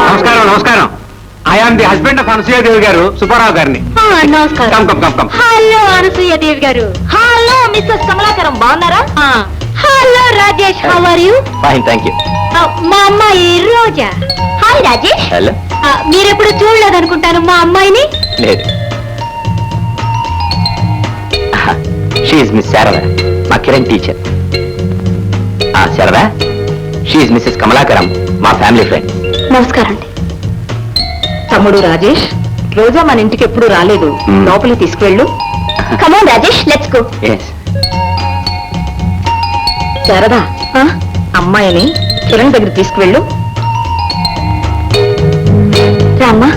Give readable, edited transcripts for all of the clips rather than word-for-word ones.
నమస్కారం నమస్కారం. I am the husband of Anasuyadevi garu, Subbarao గారిని. నమస్కారం. హలో అనసూయదేవి గారు. హలో మిస్సెస్ కమలాకరం, బాగున్నారా? Hello Rajesh, how are you? Fine, thank you. మా అమ్మాయి రోజా. హాయ్ రాజేష్. హలో. మీరెప్పుడు చూడలేదనుకుంటాను మా అమ్మాయిని. లేదు. షీఈ్ మిస్ శారద, మా Kiran teacher. Sharada, she is Mrs Kamalakaram, మా ఫ్యామిలీ ఫ్రెండ్. నమస్కారం అండి. తమ్ముడు రాజేష్, రోజా మన ఇంటికి ఎప్పుడు రాలేదు. లోపలికి తీసుకువెళ్ళు. కమాన్ రాజేష్, లెట్స్ గో. శారదా, అమ్మాయిని కిరణ్ దగ్గర తీసుకువెళ్ళు. రామ్మా.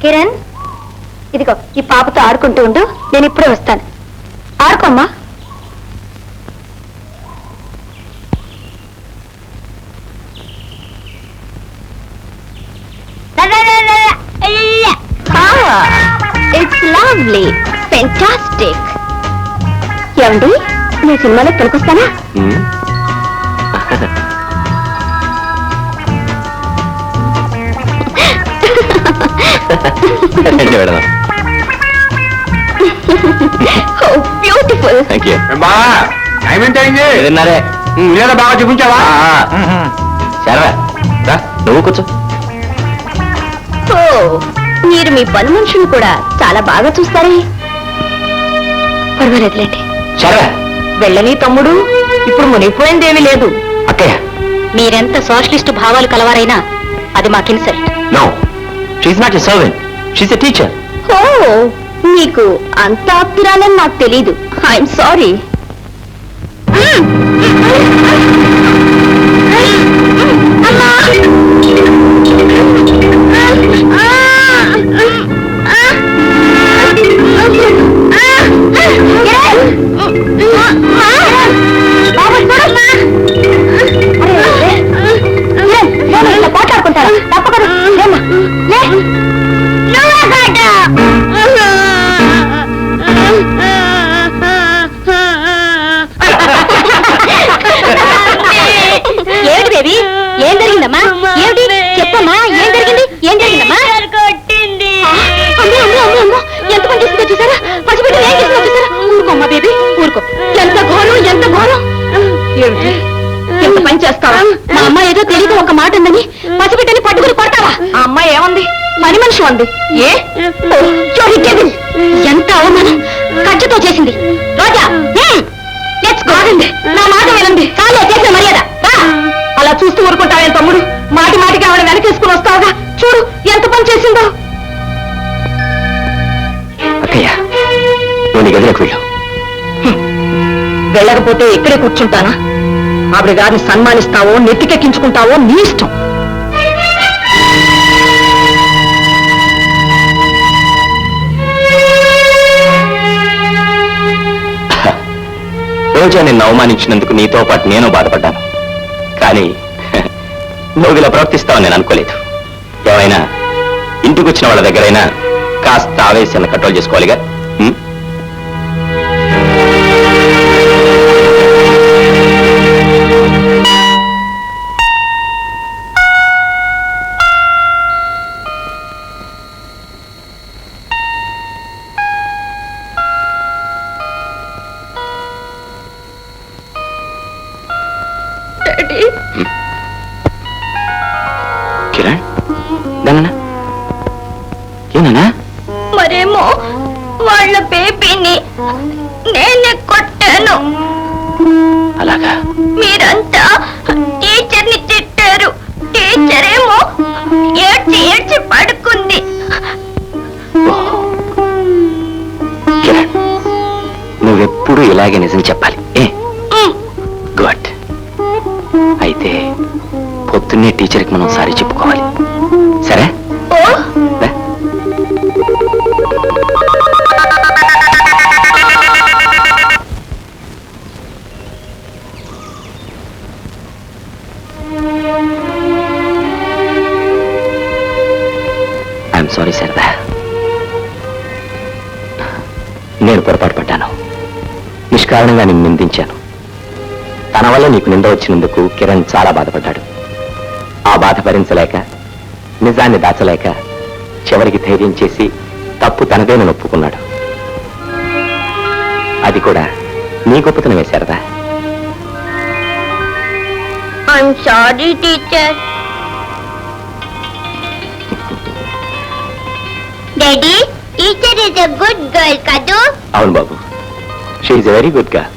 కిరణ్, ఇదిగో ఈ పాపతో ఆడుకుంటూ ఉండు, నేను ఇప్పుడే వస్తాను. ఆడుకోమ్మా. It's lovely, fantastic. ఏమండి, నేను సినిమాలో తొలకొస్తానా? బ్యూటిఫుల్. Thank you. టైం ఎంత అయింది? విన్నారే? లేదా బాగా చూపించావా? శారదా, రా, నువ్వు కూర్చో. మీరు మీ పని మనుషులు కూడా చాలా బాగా చూస్తారే. పర్వాలేదులేండి. శారదా, వెళ్ళని తమ్ముడు, ఇప్పుడు మునిగిపోయిందేమీ లేదు. అక్కయ్య, మీరెంత సోషలిస్టు భావాలు కలవారైనా అది మాకు insult. No, she's not a servant, she's a teacher. Oh, మీకు అంత ఆప్తురాలని నాకు తెలీదు. I'm sorry. పోటాడుకుంటారా? తప్పకుండా ఏమిటి బేబీ, ఏం జరిగిందమ్మా? ఏమిటి చెప్పమ్మా, ఏం జరిగింది? ఏం జరిగిందమ్మా? ఎంత పని చేసిందో చూసారా? పసిబిడ్డ ఏం చేసిందో చూసారా? ఊరుకోమ్మా బేబీ, ఊరుకో. ఎంత ఘోరం, ఎంత ఘోరం. ఏమిటి ఎంత పని చేస్తావా? మా అమ్మ ఏదో తెలియదు ఒక మాట ఉందని పసిబిడ్డని పట్టుకుని కొడతావా? ఆ అమ్మాయి ఏమంది? పని మనిషి అంది. ఏ ఎంత అవమానం! కట్టతో చేసింది. రోజా, లెట్స్ గో. నా మాట వినండి, చాలే చేసిన మర్యాద. అలా చూస్తూ ఊరుకుంటావేం తమ్ముడు? మాటి మాటికి ఆవిడ వెనకేసుకుని వస్తావుగా. చూడు ఎంత పని చేసిందో. అక్కయ్య, నువ్వు నీ గదిలోకి వెళ్ళు. వెళ్ళకపోతే ఇక్కడే కూర్చుంటానా? ఆవిడ గారిని సన్మానిస్తావో నెత్తికెక్కించుకుంటావో నీ ఇష్టం. రోజా నిన్ను అవమానించినందుకు నీతో పాటు నేను బాధపడ్డాను. కానీ నువ్వు ఇలా ప్రవర్తిస్తావని నేను అనుకోలేదు. ఏమైనా ఇంటికి వచ్చిన వాళ్ళ దగ్గరైనా కాస్త ఆవేశాన్ని కంట్రోల్ చేసుకోవాలిగా. కిరణ్, ఏనా? మరేమో వాళ్ళ బేబీని నేనే కొట్టాను. అలాగా? మీరంతా టీచర్ని తిట్టారు. టీచర్ ఏమో ఏడ్చి ఏడ్చి పడుకుంది. కిరణ్, నువ్వెప్పుడు ఇలాగే నిజం చెప్పాలి. గుడ్. అయితే పొద్దున్నే టీచర్కి మనం సారీ చెప్పుకోవాలి. సరే? ఐఎమ్ సారీ శారదా, నేను పొరపాటు పడ్డాను. నిష్కారణంగా నిన్ను నిందించాను. తన వల్ల నీకు నింద వచ్చినందుకు కిరణ్ చాలా బాధపడ్డాడు. ఆ బాధ భరించలేక, నిజాన్ని దాచలేక చివరికి ధైర్యం చేసి తప్పు తనదేనని ఒప్పుకున్నాడు. అది కూడా నీ గొప్పతనమే Sharada. I'm sorry teacher. Daddy, teacher is a good girl కదూ? అవును బాబు, she is a very good girl.